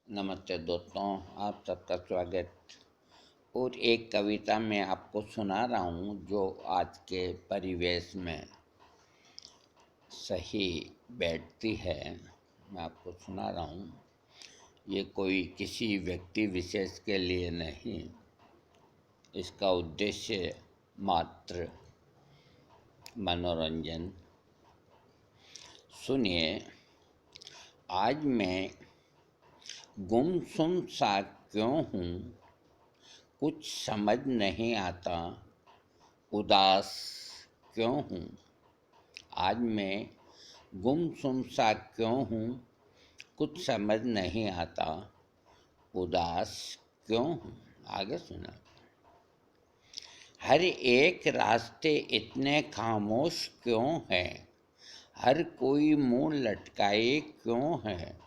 नमस्ते दोस्तों, आप सबका स्वागत। और एक कविता मैं आपको सुना रहा हूँ जो आज के परिवेश में सही बैठती है। मैं आपको सुना रहा हूँ। ये कोई किसी व्यक्ति विशेष के लिए नहीं, इसका उद्देश्य मात्र मनोरंजन। सुनिए, आज मैं गुमसुम सा क्यों हूँ, कुछ समझ नहीं आता, उदास क्यों हूँ। आज मैं गुमसुम सा क्यों हूँ, कुछ समझ नहीं आता, उदास क्यों हूँ। आगे सुना। हर एक रास्ते इतने खामोश क्यों हैं, हर कोई मुंह लटकाए क्यों है,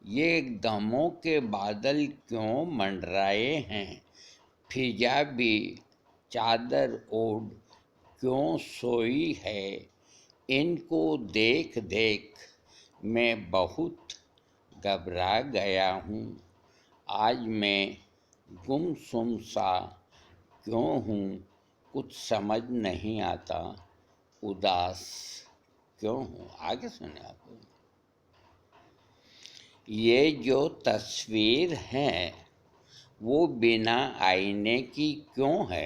ये गमों के बादल क्यों मंडराए हैं, फिजा भी चादर ओढ़ क्यों सोई है। इनको देख देख मैं बहुत घबरा गया हूँ। आज मैं गुमसुम सा क्यों हूँ, कुछ समझ नहीं आता, उदास क्यों हूँ। आगे सुने आप। ये जो तस्वीर है वो बिना आईने की क्यों है,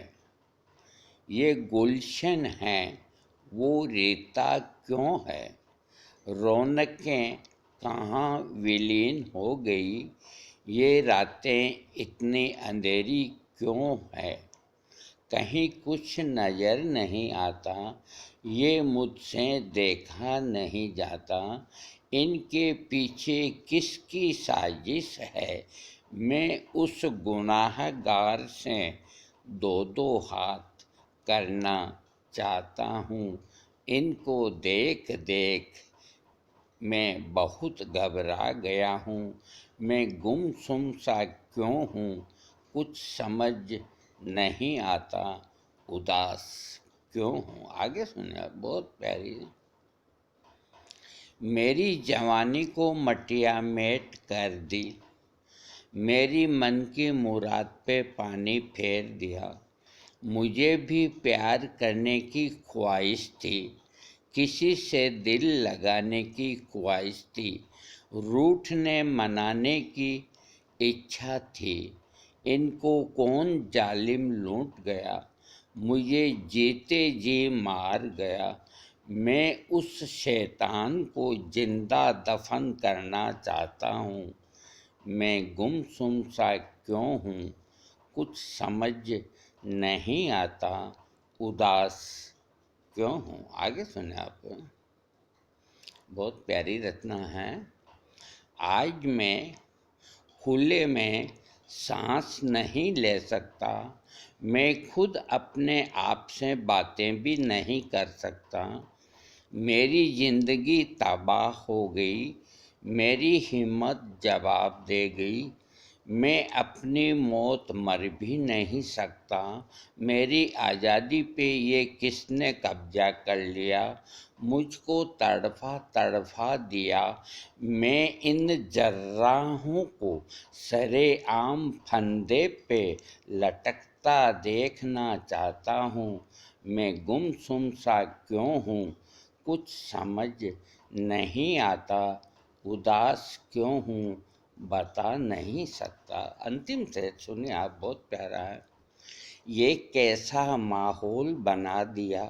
ये गुलशन है वो रेता क्यों है, रौनकें कहाँ विलीन हो गई, ये रातें इतनी अंधेरी क्यों है। कहीं कुछ नज़र नहीं आता, ये मुझसे देखा नहीं जाता, इनके पीछे किसकी साजिश है। मैं उस गुनाहगार से दो दो हाथ करना चाहता हूँ। इनको देख देख मैं बहुत घबरा गया हूँ। मैं गुमसुम सा क्यों हूँ, कुछ समझ नहीं आता, उदास क्यों हूँ। आगे सुने आप, बहुत प्यारी है। मेरी जवानी को मटिया मेट कर दी, मेरी मन की मुराद पे पानी फेर दिया। मुझे भी प्यार करने की ख्वाहिश थी, किसी से दिल लगाने की ख्वाहिश थी, रूठने मनाने की इच्छा थी। इनको कौन जालिम लूट गया, मुझे जीते जी मार गया। मैं उस शैतान को जिंदा दफन करना चाहता हूँ। मैं गुमसुम सा क्यों हूँ, कुछ समझ नहीं आता, उदास क्यों हूँ। आगे सुने आप। बहुत प्यारी रचना है। आज मैं खुले में सांस नहीं ले सकता, मैं खुद अपने आप से बातें भी नहीं कर सकता। मेरी ज़िंदगी तबाह हो गई, मेरी हिम्मत जवाब दे गई। मैं अपनी मौत मर भी नहीं सकता, मेरी आज़ादी पे ये किसने कब्जा कर लिया, मुझको तड़फा तड़फा दिया। मैं इन जर्राहों को सरेआम फंदे पे लटकता देखना चाहता हूँ। मैं गुमसुम सा क्यों हूँ, कुछ समझ नहीं आता, उदास क्यों हूँ, बता नहीं सकता। अंतिम से सुनिए आप, बहुत प्यारा है। ये कैसा माहौल बना दिया,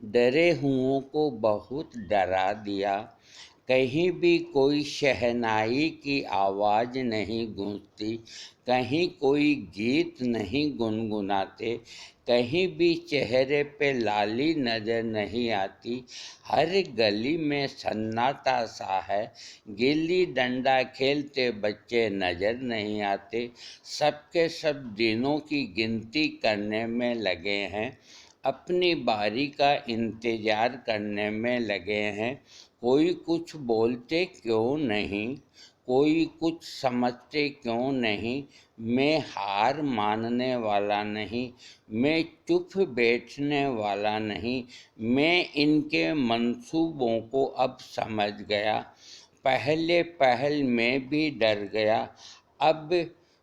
डरे हुओं को बहुत डरा दिया। कहीं भी कोई शहनाई की आवाज़ नहीं गूंजती, कहीं कोई गीत नहीं गुनगुनाते, कहीं भी चेहरे पे लाली नज़र नहीं आती। हर गली में सन्नाटा सा है, गिल्ली डंडा खेलते बच्चे नज़र नहीं आते। सबके सब दिनों की गिनती करने में लगे हैं, अपनी बारी का इंतज़ार करने में लगे हैं। कोई कुछ बोलते क्यों नहीं, कोई कुछ समझते क्यों नहीं। मैं हार मानने वाला नहीं, मैं चुप बैठने वाला नहीं। मैं इनके मंसूबों को अब समझ गया, पहले पहल मैं भी डर गया, अब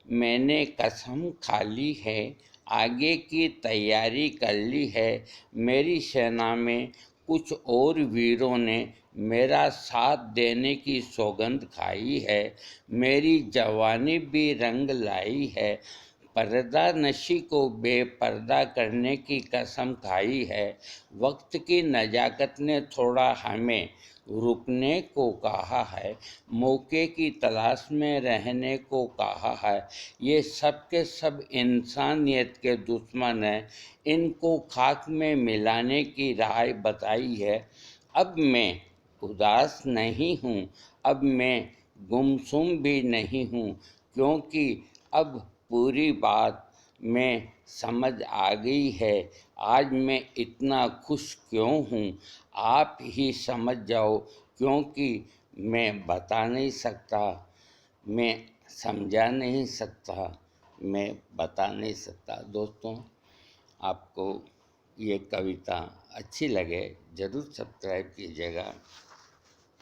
मैंने कसम खा ली है, आगे की तैयारी कर ली है। मेरी सेना में कुछ और वीरों ने मेरा साथ देने की सौगंध खाई है। मेरी जवानी भी रंग लाई है। पर्दा नशी को बेपर्दा करने की कसम खाई है। वक्त की नजाकत ने थोड़ा हमें रुकने को कहा है, मौके की तलाश में रहने को कहा है। ये सब के सब इंसानियत के दुश्मन हैं, इनको खाक में मिलाने की राह बताई है। अब मैं उदास नहीं हूँ, अब मैं गुमसुम भी नहीं हूँ, क्योंकि अब पूरी बात में समझ आ गई है। आज मैं इतना खुश क्यों हूँ, आप ही समझ जाओ, क्योंकि मैं बता नहीं सकता, मैं समझा नहीं सकता, मैं बता नहीं सकता। दोस्तों, आपको ये कविता अच्छी लगे ज़रूर सब्सक्राइब कीजिएगा।